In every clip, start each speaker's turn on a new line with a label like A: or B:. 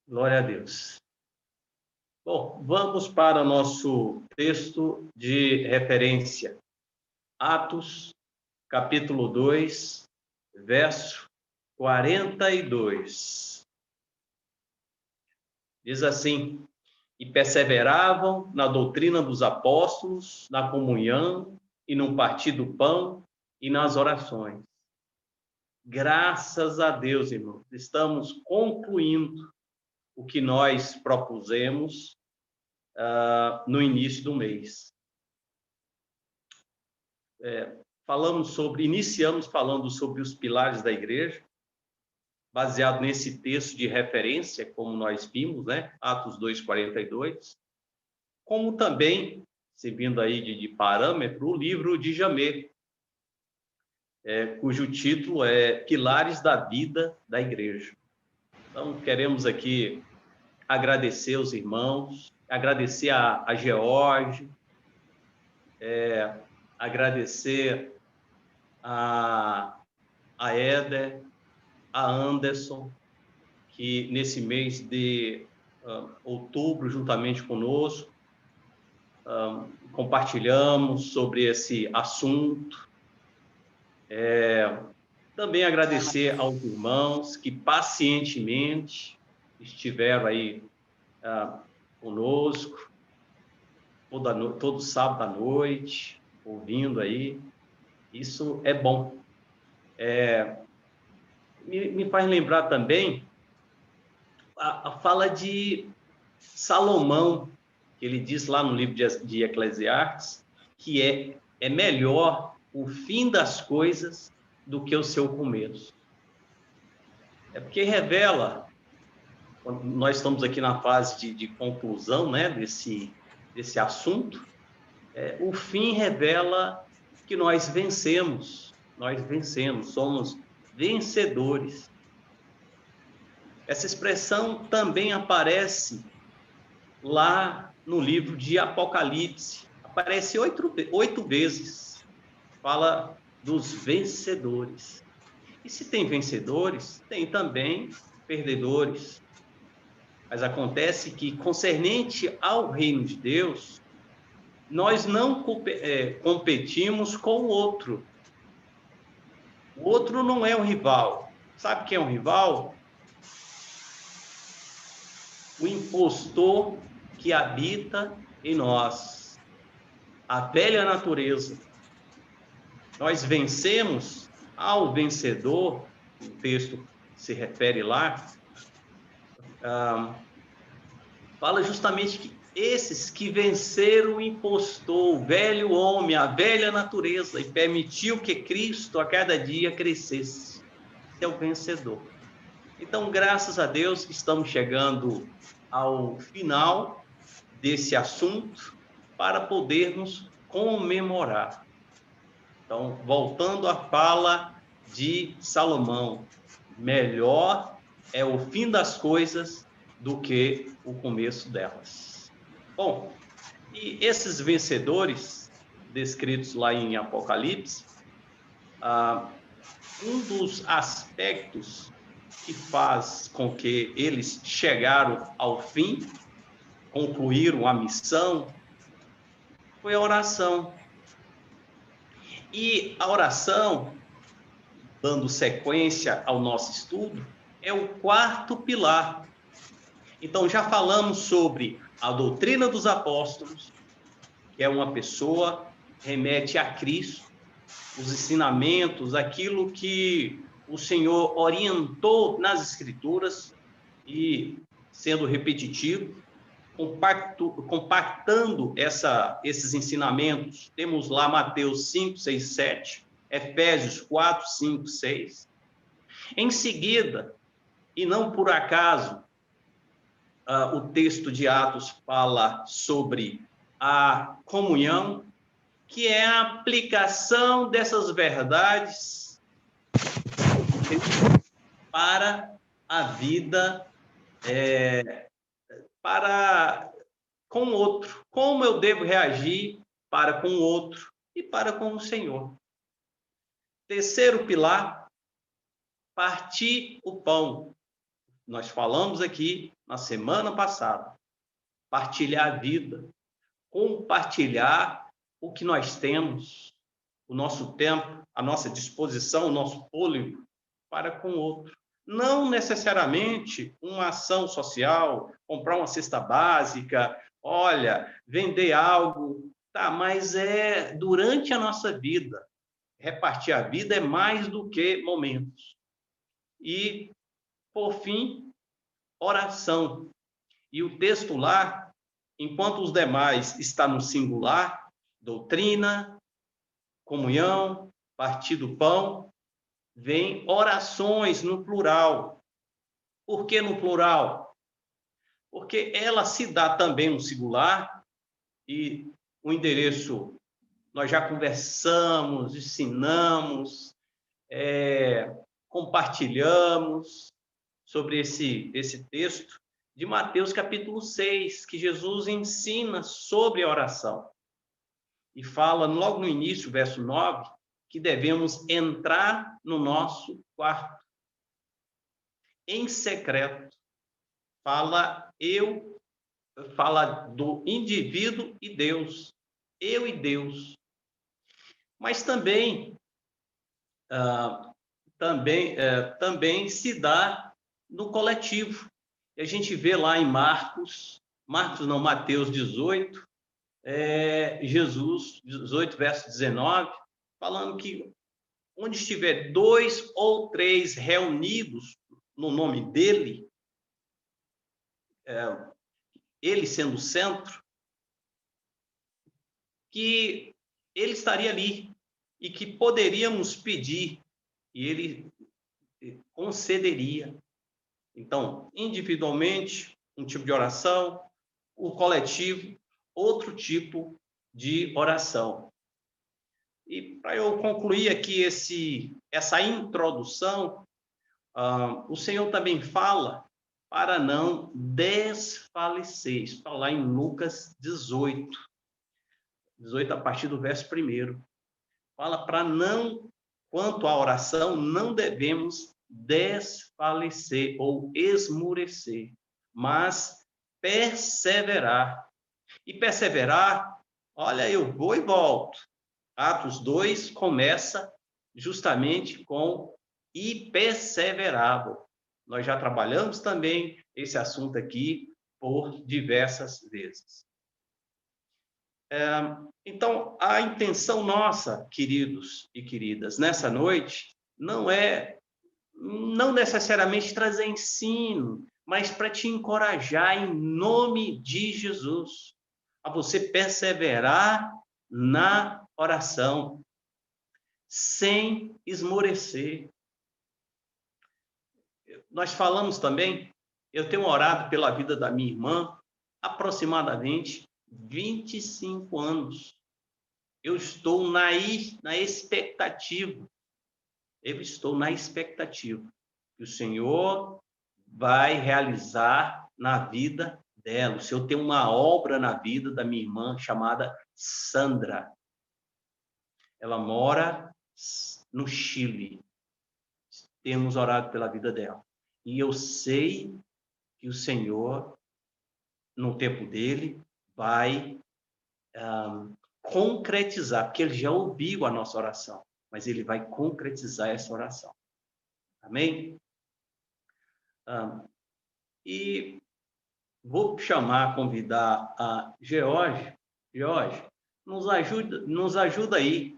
A: Glória a Deus. Bom, vamos para o nosso texto de referência. Atos, capítulo 2, verso 42. Diz assim: E perseveravam na doutrina dos apóstolos, na comunhão e no partir do pão e nas orações. Graças a Deus, irmãos, estamos concluindo o que nós propusemos no início do mês. Iniciamos falando sobre os pilares da igreja, baseado nesse texto de referência, como nós vimos, né? Atos 2:42, como também, servindo aí de parâmetro, o livro de Jamê, cujo título é Pilares da Vida da Igreja. Então, queremos aqui agradecer os irmãos, agradecer a George, agradecer a Éder, a Anderson, que nesse mês de outubro, juntamente conosco, compartilhamos sobre esse assunto. Também agradecer aos irmãos que pacientemente estiveram aí conosco, todo sábado à noite, ouvindo aí. Isso é bom. Me faz lembrar também a fala de Salomão, que ele diz lá no livro de Eclesiastes, que é melhor o fim das coisas do que o seu começo. É porque revela, nós estamos aqui na fase de conclusão, né, desse assunto, o fim revela que nós vencemos, somos vencedores. Essa expressão também aparece lá no livro de Apocalipse. Aparece 8 vezes. Fala dos vencedores. E se tem vencedores, tem também perdedores. Mas acontece que, concernente ao reino de Deus, nós não competimos com o outro. O outro não é um rival. Sabe quem é um rival? O impostor que habita em nós, a velha natureza. Nós vencemos ao vencedor, o texto se refere lá, fala justamente que esses que venceram o impostor, o velho homem, a velha natureza, e permitiu que Cristo a cada dia crescesse. Esse é o vencedor. Então, graças a Deus, estamos chegando ao final desse assunto para podermos comemorar. Então, voltando à fala de Salomão, melhor é o fim das coisas do que o começo delas. Bom, e esses vencedores descritos lá em Apocalipse, um dos aspectos que faz com que eles chegaram ao fim, concluíram a missão, foi a oração. E a oração, dando sequência ao nosso estudo, é o quarto pilar. Então, já falamos sobre a doutrina dos apóstolos, que é uma pessoa, remete a Cristo, os ensinamentos, aquilo que o Senhor orientou nas Escrituras, e, sendo repetitivo, compactando esses ensinamentos. Temos lá Mateus 5, 6, 7, Efésios 4, 5, 6. Em seguida, e não por acaso, o texto de Atos fala sobre a comunhão, que é a aplicação dessas verdades para a vida, com o outro. Como eu devo reagir para com o outro e para com o Senhor. Terceiro pilar, partir o pão. nós falamos aqui na semana passada, partilhar a vida, compartilhar o que nós temos, o nosso tempo, a nossa disposição, o nosso fôlego para com o outro. Não necessariamente uma ação social, comprar uma cesta básica, olha, vender algo, tá, mas é durante a nossa vida. Repartir a vida é mais do que momentos. E, por fim, oração. E o texto lá, enquanto os demais está no singular, doutrina, comunhão, partir do pão, vem orações no plural. Por que no plural? Porque ela se dá também no singular e o endereço nós já conversamos, ensinamos, compartilhamos sobre esse texto de Mateus capítulo 6, que Jesus ensina sobre a oração. E fala logo no início, verso 9, que devemos entrar no nosso quarto, em secreto. Fala do indivíduo e Deus, eu e Deus. Mas também se dá no coletivo. E a gente vê lá em Mateus 18, Jesus, 18, verso 19, falando que onde estiver 2 ou 3 reunidos no nome dele, ele sendo o centro, que ele estaria ali e que poderíamos pedir e ele concederia. Então, individualmente, um tipo de oração, o coletivo, outro tipo de oração. E para eu concluir aqui essa introdução, o Senhor também fala para não desfalecer. Isso está lá em Lucas 18 a partir do verso 1. Fala para não, quanto à oração, não devemos desfalecer ou esmurecer, mas perseverar. E perseverar, olha, eu vou e volto. Atos 2 começa justamente com e perseveravam. Nós já trabalhamos também esse assunto aqui por diversas vezes. Então, a intenção nossa, queridos e queridas, nessa noite, não necessariamente trazer ensino, mas para te encorajar em nome de Jesus, a você perseverar na oração, sem esmorecer. Nós falamos também, eu tenho orado pela vida da minha irmã, aproximadamente 25 anos. Eu estou na expectativa. Eu estou na expectativa que o Senhor vai realizar na vida dela. O Senhor tem uma obra na vida da minha irmã chamada Sandra. Ela mora no Chile. Temos orado pela vida dela. E eu sei que o Senhor, no tempo dele, vai concretizar, porque ele já ouviu a nossa oração, mas ele vai concretizar essa oração. Amém? E vou convidar a George. George, nos ajuda aí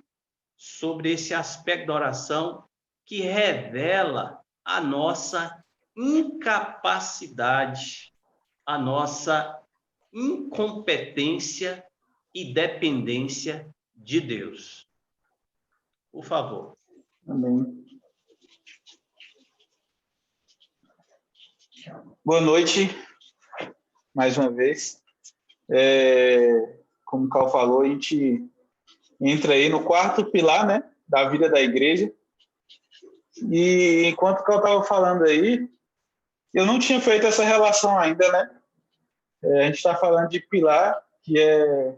A: sobre esse aspecto da oração que revela a nossa incapacidade, a nossa incompetência e dependência de Deus. Por favor.
B: Amém. Boa noite, mais uma vez. Como o Cal falou, a gente entra aí no quarto pilar, né, da vida da igreja. E enquanto o Cal estava falando aí, eu não tinha feito essa relação ainda, né? A gente está falando de pilar, que é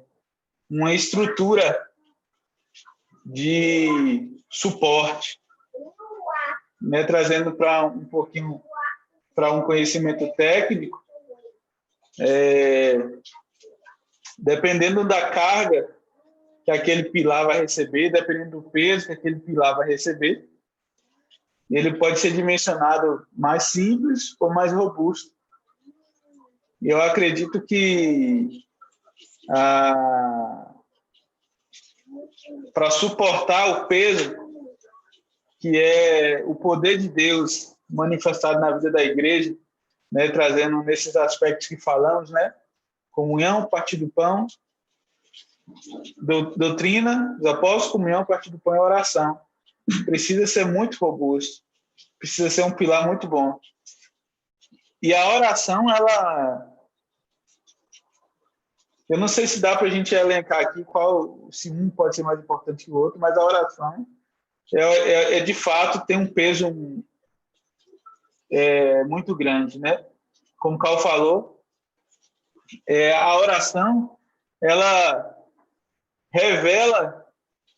B: uma estrutura de suporte, né, trazendo para um pouquinho para um conhecimento técnico, dependendo da carga que aquele pilar vai receber, dependendo do peso que aquele pilar vai receber, ele pode ser dimensionado mais simples ou mais robusto. E eu acredito que para suportar o peso, que é o poder de Deus manifestado na vida da igreja, né, trazendo nesses aspectos que falamos, né, comunhão, partir do pão, doutrina dos apóstolos, comunhão, partir do pão e oração. Precisa ser muito robusto, precisa ser um pilar muito bom. E a oração, eu não sei se dá para a gente elencar aqui se um pode ser mais importante que o outro, mas a oração de fato tem um peso muito grande, né? Como o Carl falou, a oração ela revela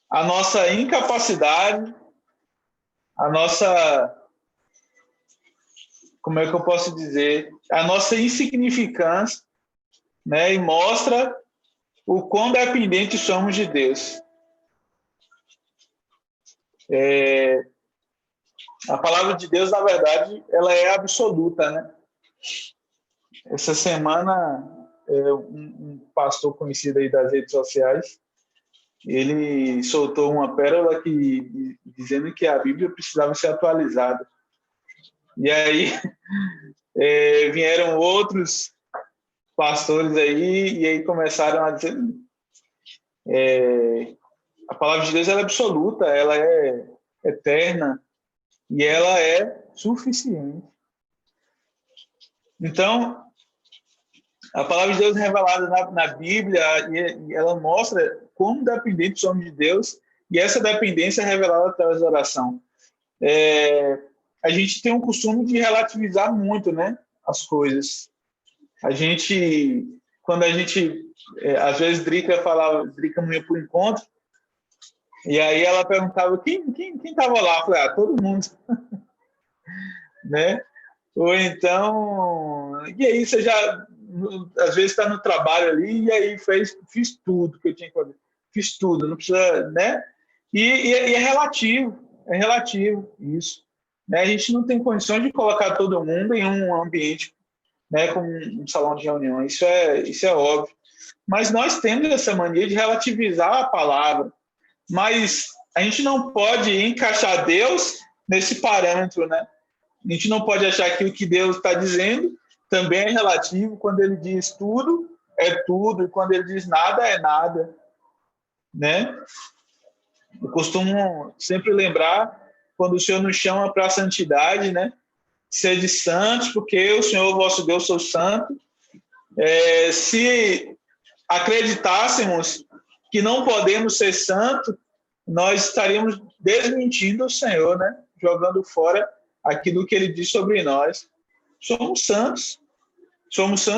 B: a nossa incapacidade, a nossa, como é que eu posso dizer, a nossa insignificância, né? E mostra o quão dependentes somos de Deus. A palavra de Deus, na verdade, ela é absoluta, né? Essa semana, um pastor conhecido aí das redes sociais, ele soltou uma pérola dizendo que a Bíblia precisava ser atualizada. E aí vieram outros pastores aí, e aí começaram a dizer a palavra de Deus ela é absoluta, ela é eterna e ela é suficiente. Então, a palavra de Deus é revelada na Bíblia e ela mostra como dependentes somos de Deus, e essa dependência é revelada através da oração. A gente tem um costume de relativizar muito, né, as coisas. Quando a gente às vezes Drica não ia para o encontro, e aí ela perguntava quem estava lá. Eu falei, todo mundo. Né? Ou então, e aí você já às vezes está no trabalho ali, e aí fiz tudo que eu tinha que fazer, fiz tudo, não precisa, né? E é relativo isso, né? A gente não tem condições de colocar todo mundo em um ambiente, né, como um salão de reunião, isso é óbvio, mas nós temos essa mania de relativizar a palavra, mas a gente não pode encaixar Deus nesse parâmetro, né? A gente não pode achar que o que Deus está dizendo também é relativo. Quando ele diz tudo, é tudo. E quando ele diz nada, é nada. Né? Eu costumo sempre lembrar quando o Senhor nos chama para a santidade, né? Sede santos, porque o Senhor, vosso Deus, sou santo. Se acreditássemos que não podemos ser santos, nós estaríamos desmentindo o Senhor, né? Jogando fora aquilo que ele diz sobre nós. Somos santos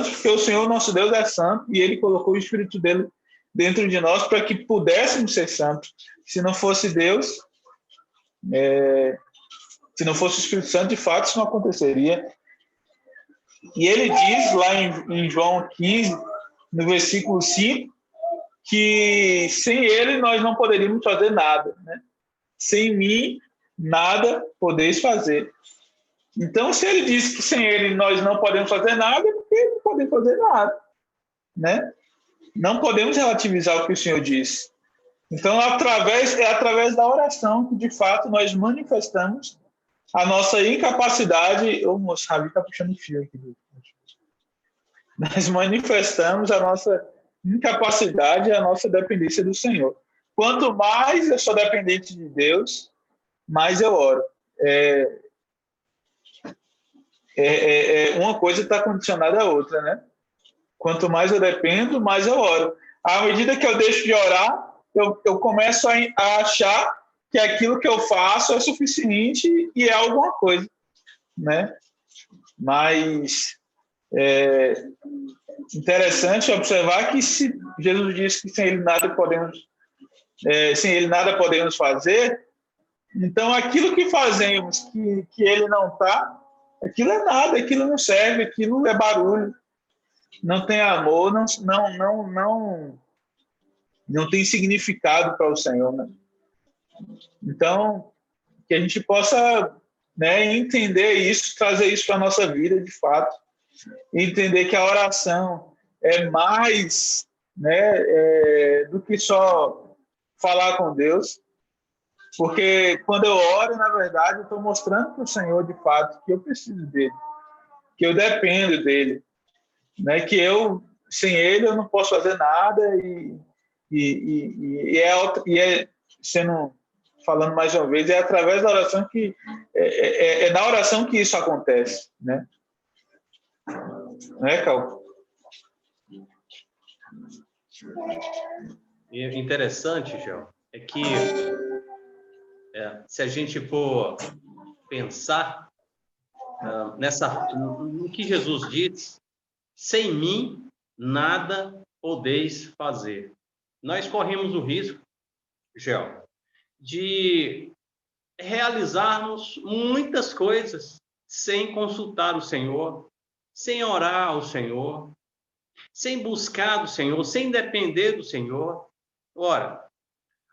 B: porque o Senhor nosso Deus é santo e ele colocou o Espírito dele dentro de nós para que pudéssemos ser santos. Se não fosse Deus, se não fosse o Espírito Santo, de fato isso não aconteceria. E ele diz lá em João 15, no versículo 5, que sem ele nós não poderíamos fazer nada, né? Sem mim nada podeis fazer. Então, se ele diz que sem ele nós não podemos fazer nada, é porque não podemos fazer nada, né? Não podemos relativizar o que o Senhor diz. Então, é através da oração que, de fato, nós manifestamos a nossa incapacidade. Ô, moço, Ravi está puxando fio aqui. Nós manifestamos a nossa incapacidade e a nossa dependência do Senhor. Quanto mais eu sou dependente de Deus, mais eu oro. Uma coisa está condicionada à outra, né? Quanto mais eu dependo, mais eu oro. À medida que eu deixo de orar, eu começo a achar que aquilo que eu faço é suficiente e é alguma coisa, né? Mas é interessante observar que se Jesus disse que sem ele nada podemos fazer, então aquilo que fazemos que ele não está Aquilo é nada, aquilo não serve, aquilo é barulho, não tem amor, não tem significado para o Senhor, né? Então, que a gente possa, né, entender isso, trazer isso para a nossa vida, de fato, e entender que a oração é mais, né, do que só falar com Deus, porque quando eu oro, na verdade, eu estou mostrando para o Senhor, de fato, que eu preciso dele, que eu dependo dele, né, que eu, sem ele, eu não posso fazer nada sendo, falando mais uma vez, é através da oração que é na oração que isso acontece, né? Não é, Cal?
A: E interessante, Gel, é que se a gente for pensar no que Jesus diz, sem mim nada podeis fazer. Nós corremos o risco, Gel, de realizarmos muitas coisas sem consultar o Senhor, sem orar ao Senhor, sem buscar do Senhor, sem depender do Senhor. Ora,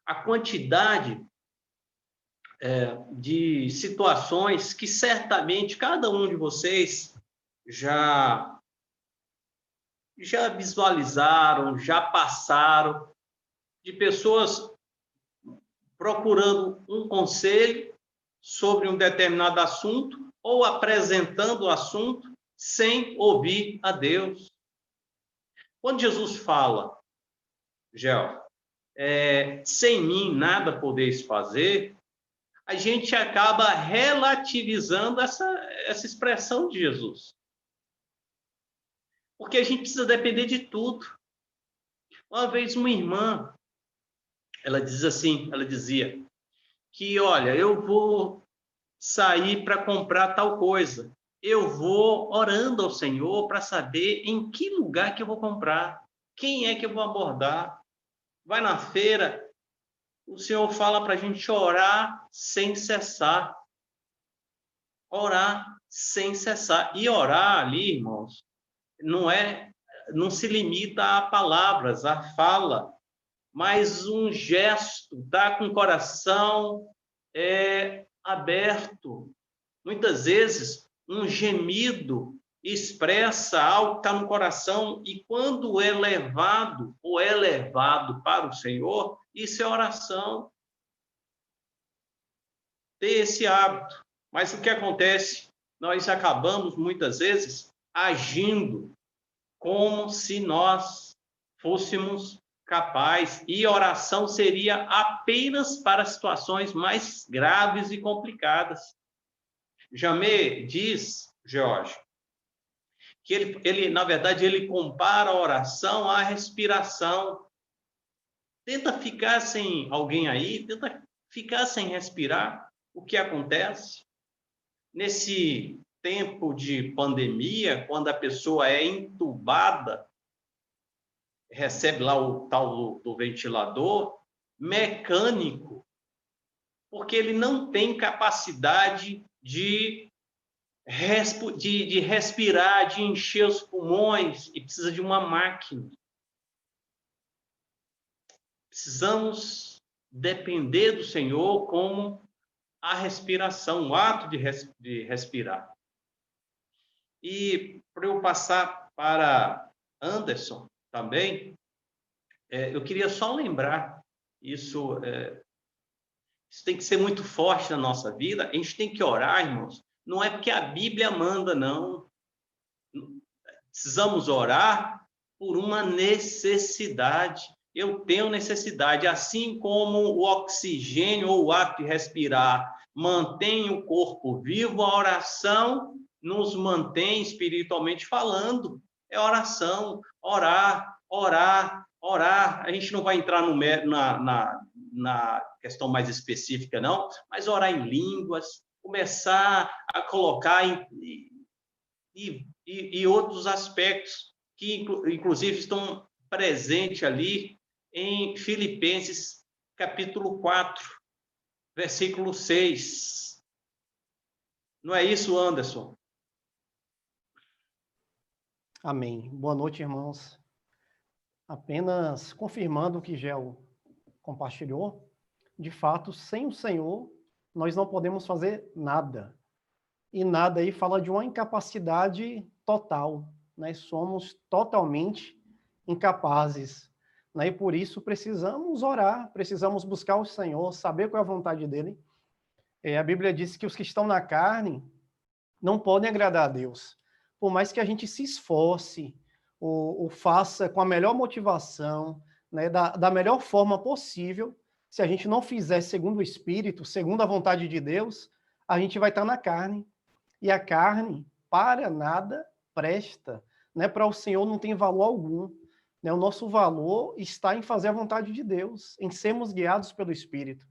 A: a quantidade de situações que certamente cada um de vocês já visualizaram, já passaram, de pessoas procurando um conselho sobre um determinado assunto ou apresentando o assunto sem ouvir a Deus. Quando Jesus fala, Gel, sem mim nada podeis fazer, a gente acaba relativizando essa expressão de Jesus. Porque a gente precisa depender de tudo. Uma vez uma irmã, ela dizia que, olha, eu vou sair para comprar tal coisa. Eu vou orando ao Senhor para saber em que lugar que eu vou comprar, quem é que eu vou abordar. Vai na feira, o Senhor fala para a gente orar sem cessar. Orar sem cessar. E orar ali, irmãos, não se limita a palavras, a fala, mas um gesto, tá com o coração aberto. Muitas vezes, um gemido expressa algo que está no coração, e quando é levado ou é levado para o Senhor, isso é oração. Ter esse hábito. Mas o que acontece? Nós acabamos, muitas vezes, agindo como se nós fôssemos capazes, e oração seria apenas para situações mais graves e complicadas. Jamê diz, Jorge, que ele, na verdade, ele compara a oração à respiração. Tenta ficar sem alguém aí, tenta ficar sem respirar. O que acontece? Nesse tempo de pandemia, quando a pessoa é entubada, recebe lá o tal do ventilador mecânico, porque ele não tem capacidade de respirar, de encher os pulmões, e precisa de uma máquina. Precisamos depender do Senhor como a respiração, o ato de respirar. E para eu passar para Anderson também, eu queria só lembrar, isso tem que ser muito forte na nossa vida. A gente tem que orar, irmãos, não é porque a Bíblia manda, não. Precisamos orar por uma necessidade. Eu tenho necessidade, assim como o oxigênio ou o ato de respirar mantém o corpo vivo, a oração nos mantém espiritualmente falando. É oração, orar, orar, orar. A gente não vai entrar na questão mais específica, não, mas orar em línguas, começar a colocar e outros aspectos que, inclusive, estão presentes ali em Filipenses, capítulo 4, versículo 6. Não é isso, Anderson?
C: Amém. Boa noite, irmãos. Apenas confirmando o que Gel compartilhou, de fato, sem o Senhor, nós não podemos fazer nada. E nada aí fala de uma incapacidade total, né? Somos totalmente incapazes, né? E por isso precisamos orar, precisamos buscar o Senhor, saber qual é a vontade dele. A Bíblia diz que os que estão na carne não podem agradar a Deus. Por mais que a gente se esforce, ou faça com a melhor motivação, né, da melhor forma possível, se a gente não fizer segundo o Espírito, segundo a vontade de Deus, a gente vai estar na carne. E a carne, para nada, presta. Né? Para o Senhor não tem valor algum. Né? O nosso valor está em fazer a vontade de Deus, em sermos guiados pelo Espírito.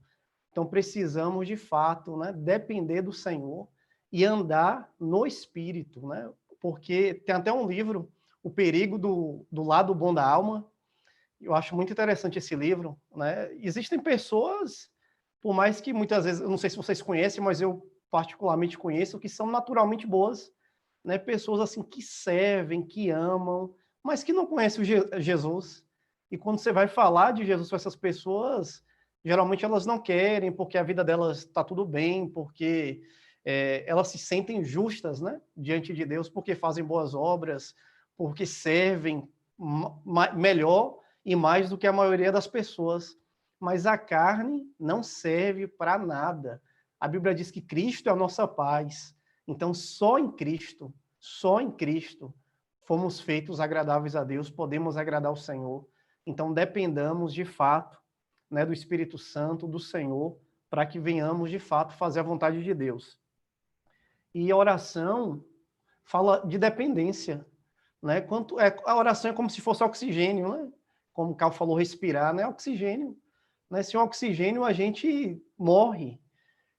C: Então, precisamos, de fato, né, depender do Senhor e andar no Espírito, né? Porque tem até um livro, O Perigo do Lado Bom da Alma. Eu acho muito interessante esse livro, né? Existem pessoas, por mais que muitas vezes, eu não sei se vocês conhecem, mas eu particularmente conheço, que são naturalmente boas, né? Pessoas assim que servem, que amam, mas que não conhecem o Jesus. E quando você vai falar de Jesus com essas pessoas, geralmente elas não querem, porque a vida delas está tudo bem, porque elas se sentem justas, né, diante de Deus, porque fazem boas obras, porque servem melhor e mais do que a maioria das pessoas. Mas a carne não serve para nada. A Bíblia diz que Cristo é a nossa paz. Então, só em Cristo, fomos feitos agradáveis a Deus, podemos agradar o Senhor. Então, dependamos de fato, né, do Espírito Santo, do Senhor, para que venhamos de fato fazer a vontade de Deus. E a oração fala de dependência, né? A oração é como se fosse oxigênio, né? Como o Carl falou, respirar, né? Oxigênio, né? Sem oxigênio a gente morre,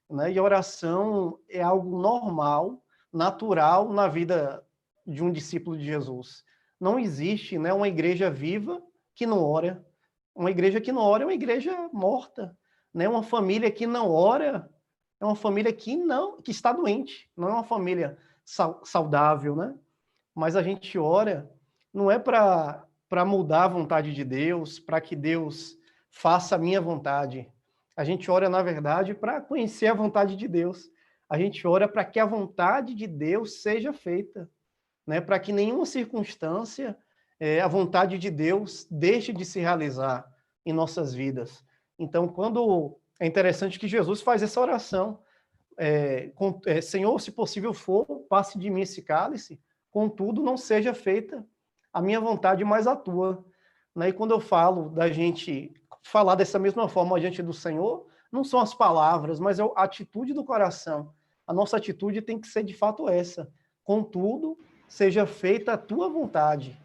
C: né? E a oração é algo normal, natural na vida de um discípulo de Jesus. Não existe, né, uma igreja viva que não ora. Uma igreja que não ora é uma igreja morta, né? Uma família que não ora é uma família que está doente, não é uma família saudável, né? Mas a gente ora não é para mudar a vontade de Deus, para que Deus faça a minha vontade. A gente ora, na verdade, para conhecer a vontade de Deus. A gente ora para que a vontade de Deus seja feita, né? Para que nenhuma circunstância a vontade de Deus deixe de se realizar em nossas vidas. Então, quando é interessante que Jesus faz essa oração, Senhor, se possível for, passe de mim esse cálice, contudo, não seja feita a minha vontade, mas a tua. Né? E quando eu falo da gente falar dessa mesma forma diante do Senhor, não são as palavras, mas é a atitude do coração. A nossa atitude tem que ser de fato essa. Contudo, seja feita a tua vontade,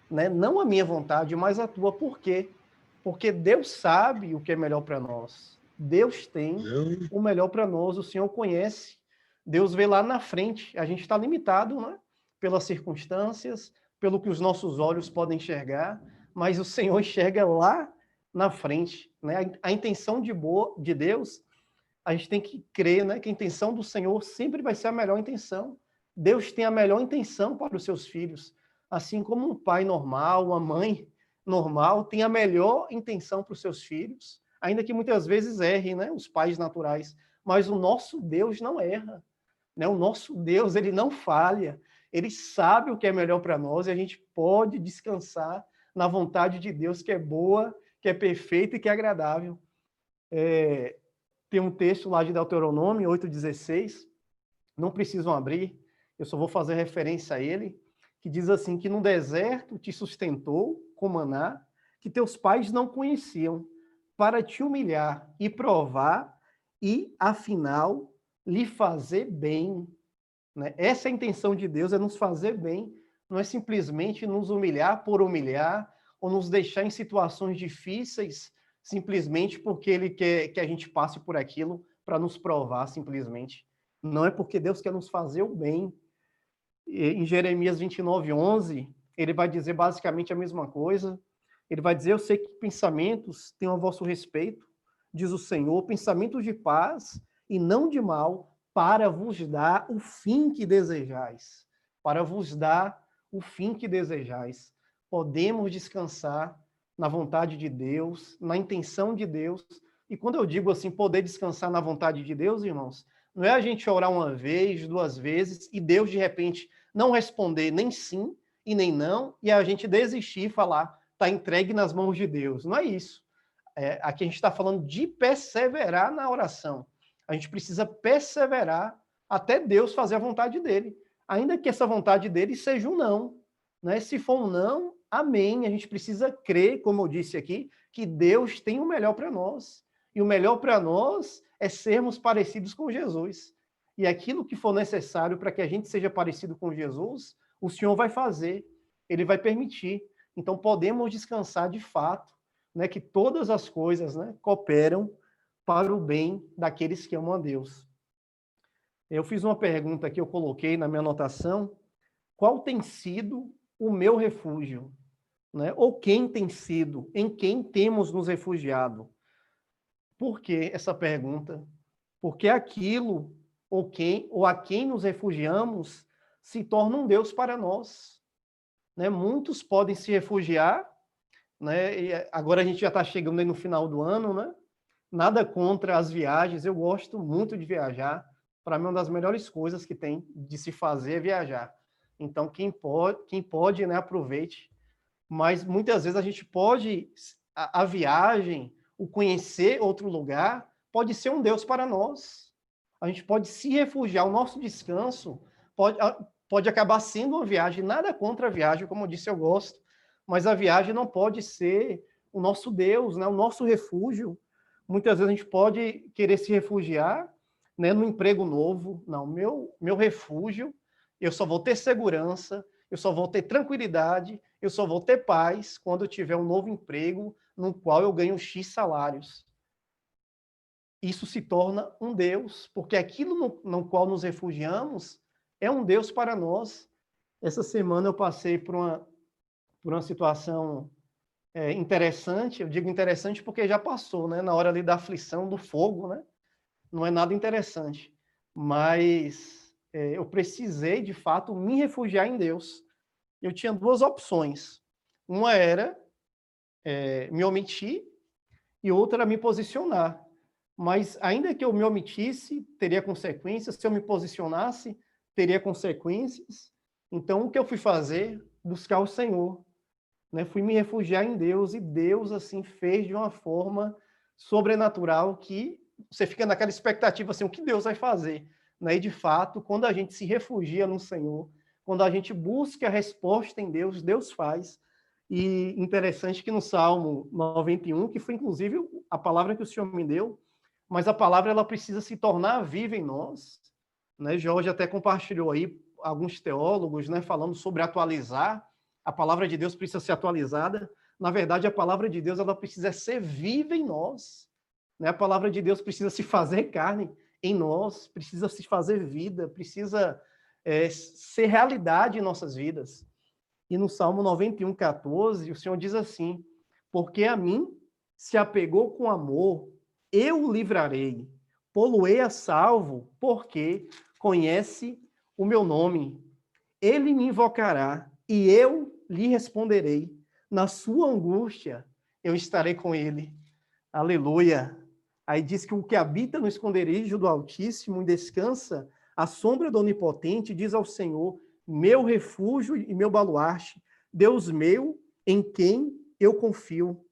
C: né? Não a minha vontade, mas a tua. Por quê? Porque Deus sabe o que é melhor para nós. Deus tem o melhor para nós, o Senhor conhece. Deus vê lá na frente. A gente está limitado, né? Pelas circunstâncias, pelo que os nossos olhos podem enxergar, mas o Senhor enxerga lá na frente, né? A intenção de Deus, a gente tem que crer, né, que a intenção do Senhor sempre vai ser a melhor intenção. Deus tem a melhor intenção para os seus filhos, assim como um pai normal, uma mãe normal tem a melhor intenção para os seus filhos, ainda que muitas vezes errem, né, os pais naturais, mas o nosso Deus não erra, né? O nosso Deus, ele não falha, ele sabe o que é melhor para nós e a gente pode descansar na vontade de Deus, que é boa, que é perfeita e que é agradável. Tem um texto lá de Deuteronômio 8,16, não precisam abrir, eu só vou fazer referência a ele, que diz assim, que no deserto te sustentou com maná, que teus pais não conheciam, para te humilhar e provar, e, afinal, lhe fazer bem. Né? Essa é a intenção de Deus, é nos fazer bem, não é simplesmente nos humilhar por humilhar, ou nos deixar em situações difíceis, simplesmente porque Ele quer que a gente passe por aquilo para nos provar, simplesmente. Não é porque Deus quer nos fazer o bem. Em Jeremias 29:11, ele vai dizer basicamente a mesma coisa. Ele vai dizer, eu sei que pensamentos tenho a vosso respeito, diz o Senhor, pensamentos de paz e não de mal, para vos dar o fim que desejais. Para vos dar o fim que desejais. Podemos descansar na vontade de Deus, na intenção de Deus. E quando eu digo assim, poder descansar na vontade de Deus, irmãos, não é a gente orar uma vez, duas vezes, e Deus, de repente, não responder nem sim e nem não, e a gente desistir e falar, está entregue nas mãos de Deus. Não é isso. Aqui a gente está falando de perseverar na oração. A gente precisa perseverar até Deus fazer a vontade dele. Ainda que essa vontade dele seja um não. Né? Se for um não, amém. A gente precisa crer, como eu disse aqui, que Deus tem o melhor para nós. E o melhor para nós é sermos parecidos com Jesus. E aquilo que for necessário para que a gente seja parecido com Jesus, o Senhor vai fazer, Ele vai permitir. Então podemos descansar de fato, né, que todas as coisas, né, cooperam para o bem daqueles que amam a Deus. Eu fiz uma pergunta que eu coloquei na minha anotação: qual tem sido o meu refúgio? Né? Ou quem tem sido, em quem temos nos refugiado? Por que essa pergunta? Porque aquilo ou a quem nos refugiamos se torna um Deus para nós. Né? Muitos podem se refugiar, né? E agora a gente já está chegando aí no final do ano, né? Nada contra as viagens, eu gosto muito de viajar. Para mim, uma das melhores coisas que tem de se fazer é viajar. Então, quem pode, né, aproveite. Mas muitas vezes a gente pode, a viagem, o conhecer outro lugar, pode ser um Deus para nós. A gente pode se refugiar, o nosso descanso pode acabar sendo uma viagem. Nada contra a viagem, como eu disse, eu gosto. Mas a viagem não pode ser o nosso Deus, né, o nosso refúgio. Muitas vezes a gente pode querer se refugiar, né, no emprego novo. Não, meu refúgio, eu só vou ter segurança, eu só vou ter tranquilidade, eu só vou ter paz quando eu tiver um novo emprego no qual eu ganho X salários. Isso se torna um Deus, porque aquilo no qual nos refugiamos é um Deus para nós. Essa semana eu passei por uma situação interessante. Eu digo interessante porque já passou, né? Na hora ali da aflição, do fogo, né? Não é nada interessante. Mas eu precisei, de fato, me refugiar em Deus. Eu tinha duas opções. Uma era me omitir e outra era me posicionar. Mas ainda que eu me omitisse, teria consequências. Se eu me posicionasse, teria consequências. Então, o que eu fui fazer? Buscar o Senhor. Né? Fui me refugiar em Deus, e Deus, assim, fez de uma forma sobrenatural que você fica naquela expectativa, assim, o que Deus vai fazer? Né? E, de fato, quando a gente se refugia no Senhor, quando a gente busca a resposta em Deus, Deus faz. E interessante que no Salmo 91, que foi, inclusive, a palavra que o Senhor me deu, mas a palavra ela precisa se tornar viva em nós. Né? Jorge até compartilhou aí alguns teólogos, né, falando sobre atualizar. A palavra de Deus precisa ser atualizada. Na verdade, a palavra de Deus ela precisa ser viva em nós. Né? A palavra de Deus precisa se fazer carne em nós, precisa se fazer vida, precisa ser realidade em nossas vidas. E no Salmo 91, 14, o Senhor diz assim: porque a mim se apegou com amor, eu o livrarei, pô-lo-ei a salvo, porque conhece o meu nome. Ele me invocará, e eu lhe responderei. Na sua angústia, eu estarei com ele. Aleluia. Aí diz que o que habita no esconderijo do Altíssimo e descansa à sombra do Onipotente, diz ao Senhor: meu refúgio e meu baluarte, Deus meu, em quem eu confio.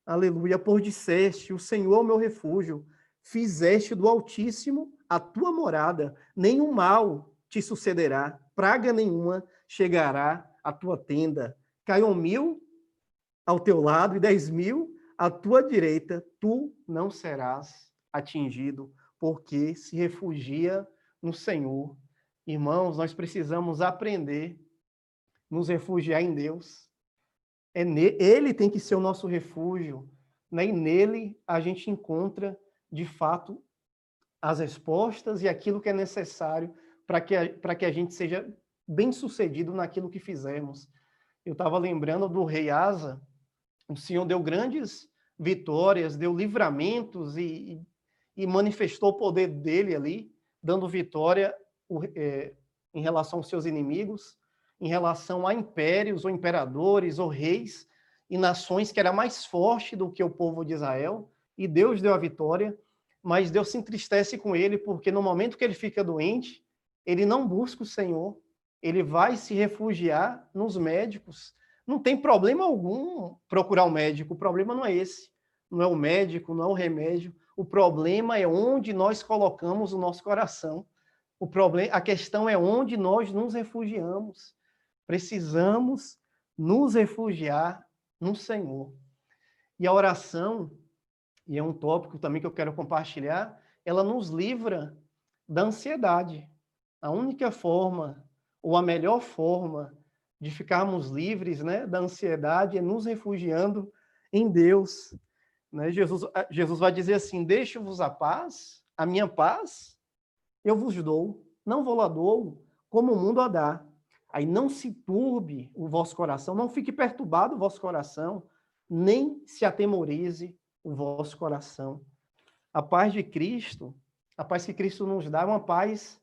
C: Aleluia. Por disseste, o Senhor é o meu refúgio, fizeste do Altíssimo a tua morada, nenhum mal te sucederá, praga nenhuma chegará à tua tenda. Caiam 1000 ao teu lado e 10.000 à tua direita, tu não serás atingido, porque se refugia no Senhor. Irmãos, nós precisamos aprender a nos refugiar em Deus. Ele tem que ser o nosso refúgio, né? E nele a gente encontra, de fato, as respostas e aquilo que é necessário para que a gente seja bem-sucedido naquilo que fizermos. Eu estava lembrando do rei Asa. O Senhor deu grandes vitórias, deu livramentos e manifestou o poder dele ali, dando vitória em relação aos seus inimigos. em relação a impérios, ou imperadores, ou reis, e nações que era mais forte do que o povo de Israel, e Deus deu a vitória, mas Deus se entristece com ele, porque no momento que ele fica doente, ele não busca o Senhor, ele vai se refugiar nos médicos. Não tem problema algum procurar um médico, o problema não é esse, não é o médico, não é o remédio, o problema é onde nós colocamos o nosso coração. A questão é onde nós nos refugiamos. Precisamos nos refugiar no Senhor. E a oração, e é um tópico também que eu quero compartilhar, ela nos livra da ansiedade. A única forma, ou a melhor forma de ficarmos livres, né, da ansiedade é nos refugiando em Deus. Né? Jesus vai dizer assim, deixo-vos a minha paz eu vos dou, não vou lá dou, como o mundo a dá. Aí não se turbe o vosso coração, não fique perturbado o vosso coração, nem se atemorize o vosso coração. A paz de Cristo, a paz que Cristo nos dá é uma paz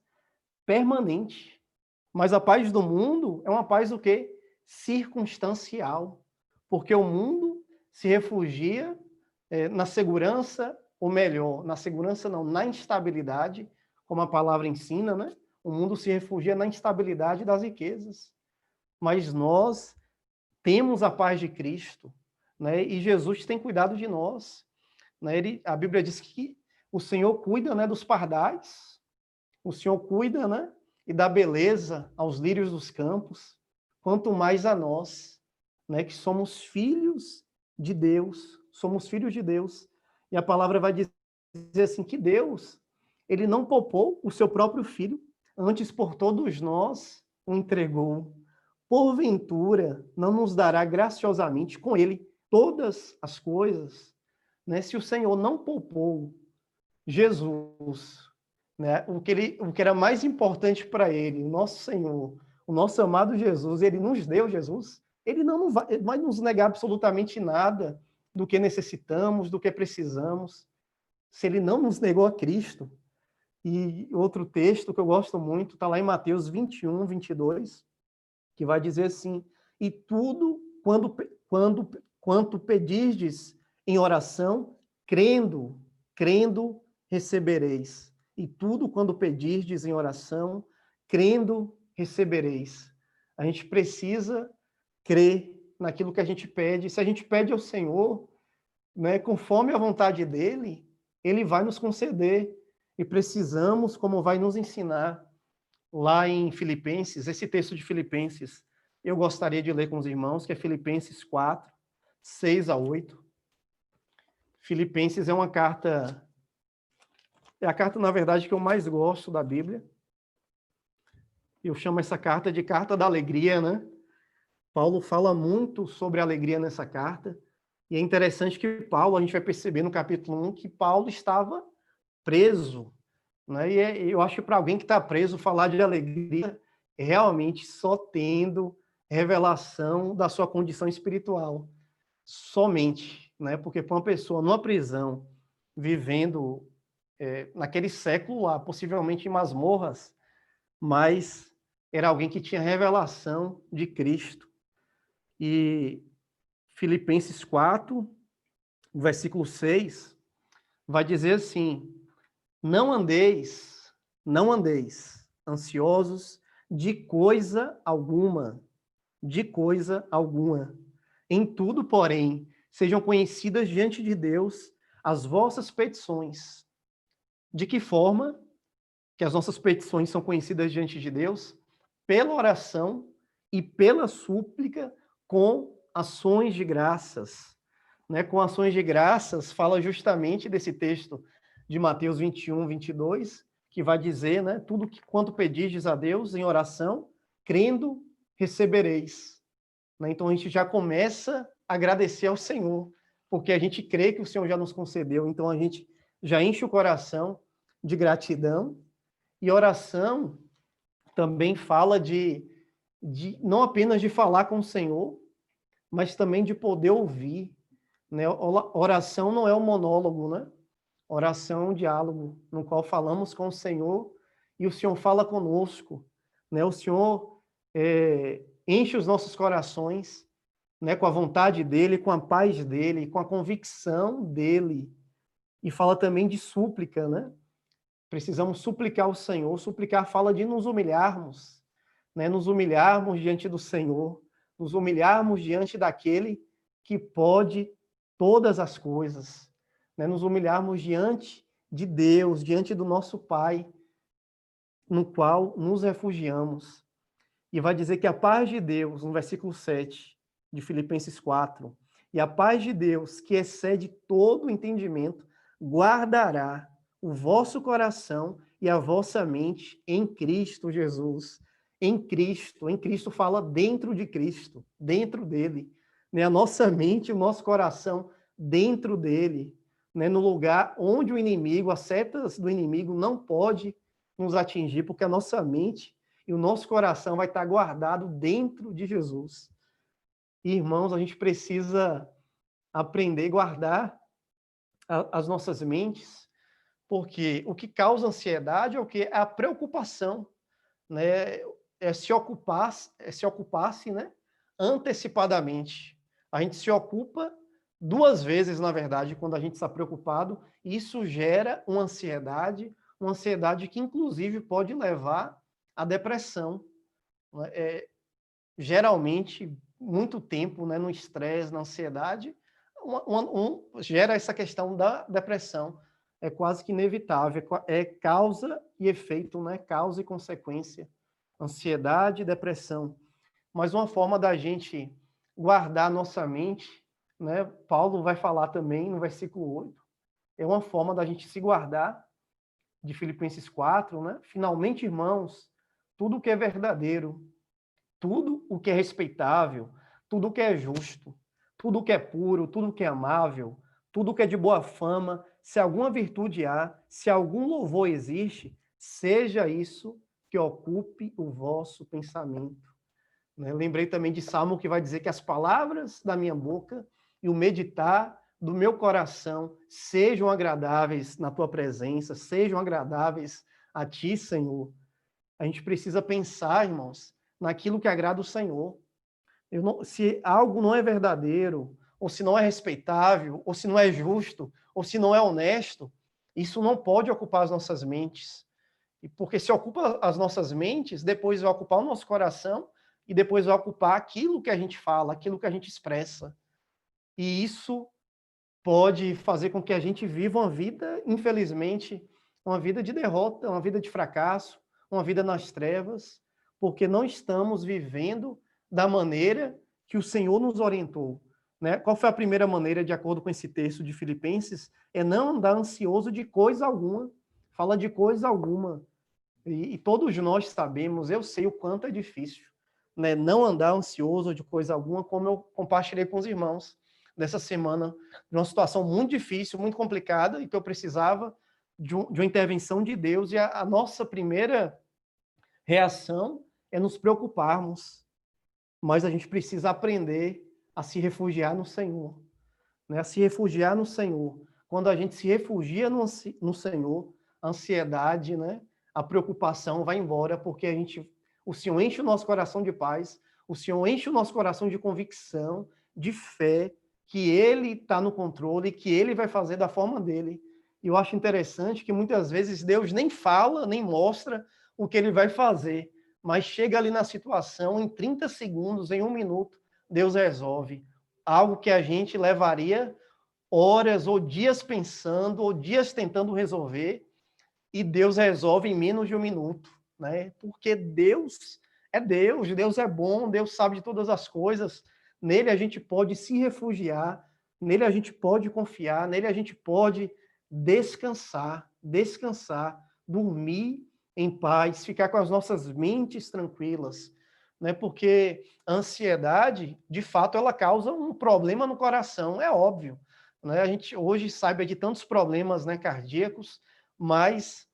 C: permanente. Mas a paz do mundo é uma paz o quê? Circunstancial. Porque o mundo se refugia na segurança, ou melhor, na segurança não, na instabilidade, como a palavra ensina, né? O mundo se refugia na instabilidade das riquezas. Mas nós temos a paz de Cristo, né? E Jesus tem cuidado de nós. Né? A Bíblia diz que o Senhor cuida, né, dos pardais, o Senhor cuida, né, e dá beleza aos lírios dos campos, quanto mais a nós, né, que somos filhos de Deus, somos filhos de Deus. E a palavra vai dizer assim, que Deus, ele não poupou o seu próprio filho, antes por todos nós o entregou. Porventura, não nos dará graciosamente com ele todas as coisas, né? Se o Senhor não poupou Jesus, né? O que era mais importante para ele, o nosso Senhor, o nosso amado Jesus, ele nos deu Jesus, ele não vai nos negar absolutamente nada do que necessitamos, do que precisamos, se ele não nos negou a Cristo. E outro texto que eu gosto muito, está lá em Mateus 21, 22, que vai dizer assim, e tudo quanto pedirdes em oração, crendo, recebereis. E tudo quando pedirdes em oração, crendo, recebereis. A gente precisa crer naquilo que a gente pede. Se a gente pede ao Senhor, né, conforme a vontade dele, ele vai nos conceder. E precisamos, como vai nos ensinar lá em Filipenses, esse texto de Filipenses, eu gostaria de ler com os irmãos, que é Filipenses 4, 6 a 8. Filipenses é uma carta, é a carta, na verdade, que eu mais gosto da Bíblia. Eu chamo essa carta de carta da alegria, né? Paulo fala muito sobre a alegria nessa carta, e é interessante que Paulo, a gente vai perceber no capítulo 1, que Paulo estava preso, né? E eu acho que para alguém que está preso, falar de alegria é realmente só tendo revelação da sua condição espiritual. Somente, né? Porque para uma pessoa numa prisão, vivendo naquele século lá, possivelmente em masmorras, mas era alguém que tinha revelação de Cristo. E Filipenses 4, versículo 6, vai dizer assim, não andeis ansiosos de coisa alguma, Em tudo, porém, sejam conhecidas diante de Deus as vossas petições. De que forma que as nossas petições são conhecidas diante de Deus? Pela oração e pela súplica com ações de graças. Né? Com ações de graças, fala justamente desse texto de Mateus 21, 22, que vai dizer, né, tudo quanto pedirdes a Deus em oração, crendo, recebereis. Né? Então, a gente já começa a agradecer ao Senhor, porque a gente crê que o Senhor já nos concedeu, então a gente já enche o coração de gratidão. E oração também fala de não apenas de falar com o Senhor, mas também de poder ouvir. Né? Oração não é um monólogo, né? Oração é um diálogo no qual falamos com o Senhor e o Senhor fala conosco. Né? O Senhor enche os nossos corações, né, com a vontade dele, com a paz dele, com a convicção dele. E fala também de súplica, né? Precisamos suplicar ao Senhor. Suplicar fala de nos humilharmos, né? Nos humilharmos diante do Senhor, nos humilharmos diante daquele que pode todas as coisas, né? Nos humilharmos diante de Deus, diante do nosso Pai, no qual nos refugiamos. E vai dizer que a paz de Deus, no versículo 7 de Filipenses 4, e a paz de Deus, que excede todo o entendimento, guardará o vosso coração e a vossa mente em Cristo Jesus. Em Cristo fala dentro de Cristo, dentro dele. Né? A nossa mente, o nosso coração dentro dele, né? No lugar onde o inimigo, as setas do inimigo não pode nos atingir, porque a nossa mente e o nosso coração vai estar guardado dentro de Jesus. E, irmãos, a gente precisa aprender a guardar as nossas mentes, porque o que causa ansiedade é o quê? É a preocupação, né? É se ocupar-se, né? Antecipadamente. A gente se ocupa 2 vezes, na verdade, quando a gente está preocupado, e isso gera uma ansiedade que, inclusive, pode levar à depressão. Geralmente, muito tempo, né, no estresse, na ansiedade, gera essa questão da depressão. É quase que inevitável, é causa e efeito, né? Causa e consequência. Ansiedade e depressão. Mas uma forma da gente guardar nossa mente, né? Paulo vai falar também no versículo 8, é uma forma da gente se guardar, de Filipenses 4, né? Finalmente, irmãos, tudo o que é verdadeiro, tudo o que é respeitável, tudo o que é justo, tudo o que é puro, tudo o que é amável, tudo o que é de boa fama, se alguma virtude há, se algum louvor existe, seja isso que ocupe o vosso pensamento. Né? Lembrei também de Salmo que vai dizer que as palavras da minha boca e o meditar do meu coração sejam agradáveis na tua presença, sejam agradáveis a ti, Senhor. A gente precisa pensar, irmãos, naquilo que agrada o Senhor. Se algo não é verdadeiro, ou se não é respeitável, ou se não é justo, ou se não é honesto, isso não pode ocupar as nossas mentes. Porque se ocupa as nossas mentes, depois vai ocupar o nosso coração e depois vai ocupar aquilo que a gente fala, aquilo que a gente expressa. E isso pode fazer com que a gente viva uma vida, infelizmente, uma vida de derrota, uma vida de fracasso, uma vida nas trevas, porque não estamos vivendo da maneira que o Senhor nos orientou. Né? Qual foi a primeira maneira, de acordo com esse texto de Filipenses? É não andar ansioso de coisa alguma. Fala de coisa alguma. E todos nós sabemos, eu sei o quanto é difícil, né? Não andar ansioso de coisa alguma, como eu compartilhei com os irmãos nessa semana, de uma situação muito difícil, muito complicada, e que eu precisava de uma intervenção de Deus, e a nossa primeira reação é nos preocuparmos, mas a gente precisa aprender a se refugiar no Senhor, né? A se refugiar no Senhor. Quando a gente se refugia no Senhor, a ansiedade, né? A preocupação vai embora, porque o Senhor enche o nosso coração de paz, o Senhor enche o nosso coração de convicção, de fé, que Ele está no controle, que Ele vai fazer da forma dele. E eu acho interessante que muitas vezes Deus nem fala, nem mostra o que Ele vai fazer, mas chega ali na situação, em 30 segundos, em 1 minuto, Deus resolve. Algo que a gente levaria horas ou dias pensando, ou dias tentando resolver, e Deus resolve em menos de 1 minuto, né? Porque Deus é bom, Deus sabe de todas as coisas, nele a gente pode se refugiar, nele a gente pode confiar, nele a gente pode descansar, dormir em paz, ficar com as nossas mentes tranquilas, né? Porque a ansiedade, de fato, ela causa um problema no coração, é óbvio, né? A gente hoje sabe de tantos problemas, né, cardíacos, mas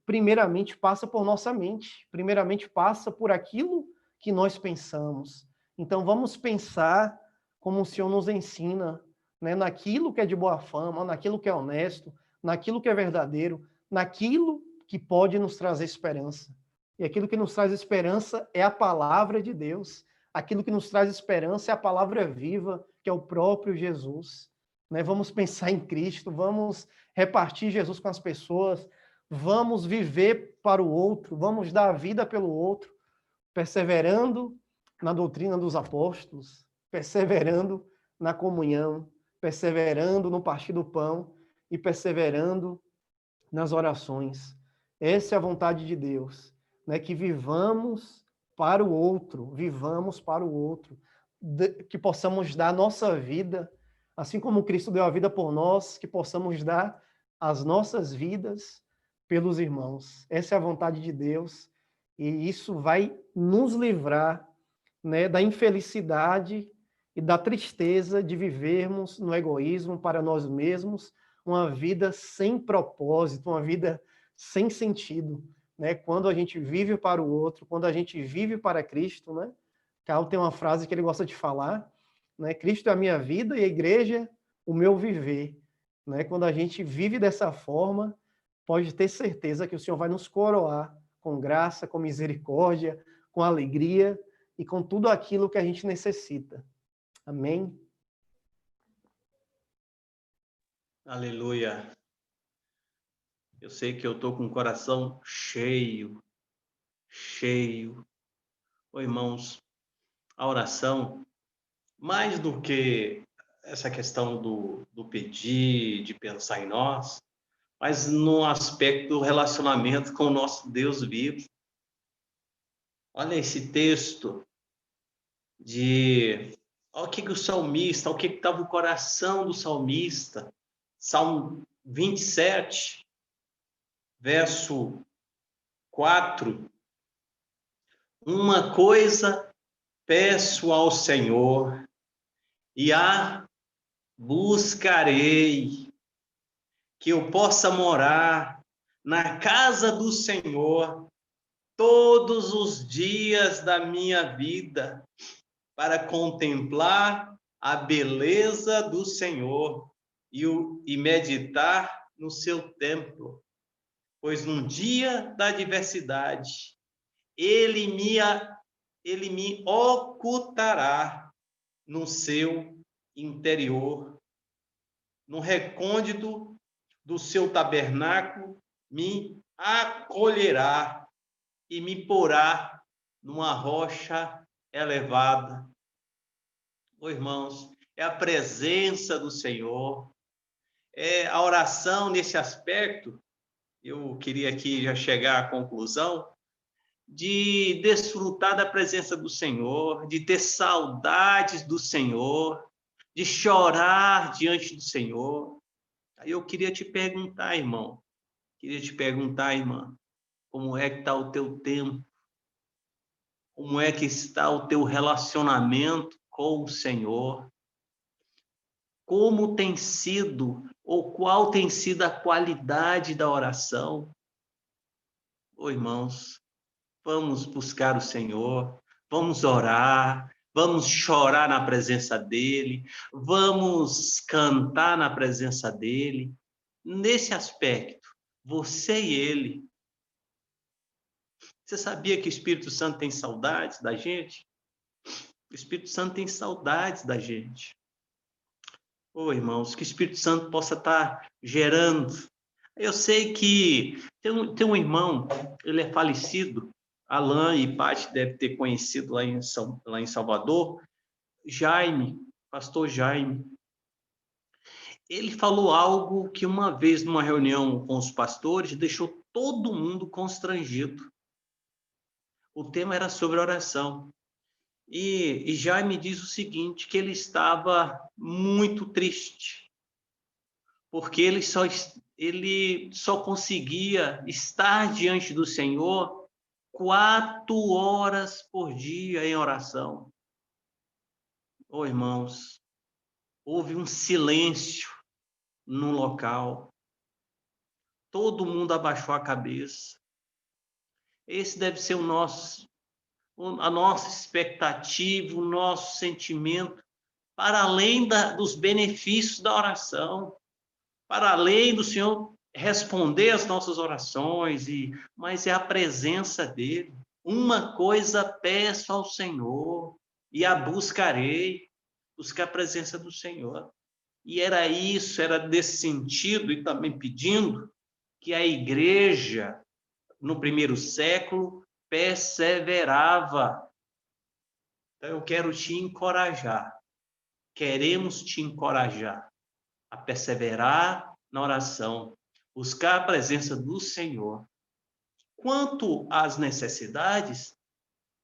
C: primeiramente passa por nossa mente, primeiramente passa por aquilo que nós pensamos. Então vamos pensar como o Senhor nos ensina, né, naquilo que é de boa fama, naquilo que é honesto, naquilo que é verdadeiro, naquilo que pode nos trazer esperança. E aquilo que nos traz esperança é a palavra de Deus. aquilo que nos traz esperança é a palavra viva, que é o próprio Jesus. Né? Vamos pensar em Cristo, vamos repartir Jesus com as pessoas, vamos viver para o outro, vamos dar a vida pelo outro, perseverando na doutrina dos apóstolos, perseverando na comunhão, perseverando no partir do pão e perseverando nas orações. Essa é a vontade de Deus, né? Que vivamos para o outro, que possamos dar a nossa vida, assim como Cristo deu a vida por nós, que possamos dar as nossas vidas pelos irmãos. Essa é a vontade de Deus e isso vai nos livrar, né, da infelicidade e da tristeza de vivermos no egoísmo para nós mesmos, uma vida sem propósito, uma vida sem sentido, né? Quando a gente vive para o outro, quando a gente vive para Cristo, né? Carl tem uma frase que ele gosta de falar, né? Cristo é a minha vida e a igreja o meu viver, né? Quando a gente vive dessa forma, pode ter certeza que o Senhor vai nos coroar com graça, com misericórdia, com alegria e com tudo aquilo que a gente necessita. Amém?
A: Aleluia. Eu sei que eu estou com o coração cheio. Ô, irmãos, a oração, mais do que essa questão do pedir, de pensar em nós, mas no aspecto do relacionamento com o nosso Deus vivo. Olha esse texto olha o que o salmista, o que estava o coração do salmista. Salmo 27, verso 4. Uma coisa peço ao Senhor e a buscarei, que eu possa morar na casa do Senhor todos os dias da minha vida, para contemplar a beleza do Senhor e meditar no seu templo. Pois no dia da adversidade, ele me ocultará no seu interior, no recôndito do seu tabernáculo, me acolherá e me porá numa rocha elevada. Ô, irmãos, é a presença do Senhor, é a oração nesse aspecto. Eu queria aqui já chegar à conclusão de desfrutar da presença do Senhor, de ter saudades do Senhor, de chorar diante do Senhor. Aí eu queria te perguntar, irmão, irmã, como é que está o teu tempo? Como é que está o teu relacionamento com o Senhor? Como tem sido, ou qual tem sido a qualidade da oração? Ô, irmãos, vamos buscar o Senhor, vamos orar, vamos chorar na presença dEle, vamos cantar na presença dEle. Nesse aspecto, você e Ele. Você sabia que o Espírito Santo tem saudades da gente? O Espírito Santo tem saudades da gente. Ô, irmãos, que o Espírito Santo possa estar gerando. Eu sei que tem um irmão, ele é falecido, Alain e Paty deve ter conhecido lá em Salvador, Jaime, pastor Jaime. Ele falou algo que uma vez numa reunião com os pastores deixou todo mundo constrangido. O tema era sobre oração. E Jaime diz o seguinte, que ele estava muito triste, porque ele só conseguia estar diante do Senhor 4 horas por dia em oração. Ô, irmãos, houve um silêncio no local. Todo mundo abaixou a cabeça. Esse deve ser a nossa expectativa, o nosso sentimento, para além dos benefícios da oração, para além do Senhor responder às nossas orações, mas é a presença dEle. Uma coisa peço ao Senhor e a buscarei, buscar a presença do Senhor. E era isso, era desse sentido, e também pedindo que a igreja, no primeiro século, perseverava. Então, eu quero te encorajar, queremos te encorajar a perseverar na oração, buscar a presença do Senhor. Quanto às necessidades,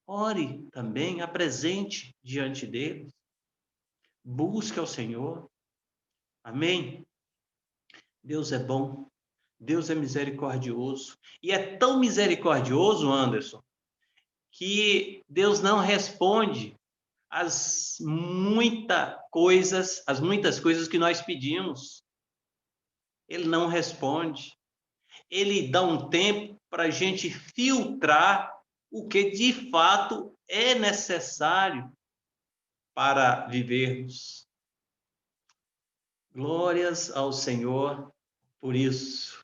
A: ore também, apresente diante dele. Busque ao Senhor. Amém? Deus é bom, Deus é misericordioso. E é tão misericordioso, Anderson, que Deus não responde as muitas coisas que nós pedimos. Ele não responde. Ele dá um tempo para a gente filtrar o que de fato é necessário para vivermos. Glórias ao Senhor por isso.